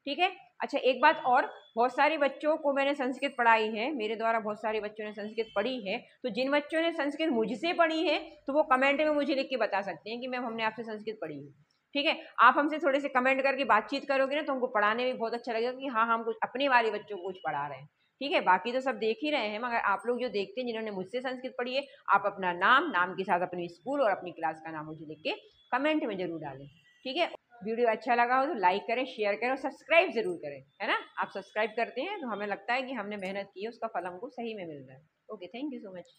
ठीक है। अच्छा एक बात और, बहुत सारे बच्चों को मैंने संस्कृत पढ़ाई है, मेरे द्वारा बहुत सारे बच्चों ने संस्कृत पढ़ी है, तो जिन बच्चों ने संस्कृत मुझसे पढ़ी है तो वो कमेंट में मुझे लिख के बता सकते हैं कि मैम हमने आपसे संस्कृत पढ़ी है। ठीक है, आप हमसे थोड़े से कमेंट करके बातचीत करोगे ना तो हमको पढ़ाने में बहुत अच्छा लगेगा कि हाँ हम कुछ अपने वाले बच्चों को कुछ पढ़ा रहे हैं। ठीक है, बाकी तो सब देख ही रहे हैं, मगर आप लोग जो देखते हैं जिन्होंने मुझसे संस्कृत पढ़ी है, आप अपना नाम के साथ अपनी स्कूल और अपनी क्लास का नाम मुझे लिख के कमेंट में जरूर डालें। ठीक है, वीडियो अच्छा लगा हो तो लाइक करें, शेयर करें और सब्सक्राइब जरूर करें, है ना। आप सब्सक्राइब करते हैं तो हमें लगता है कि हमने मेहनत की है, उसका फल हमको सही में मिल रहा है। Okay, thank you so much.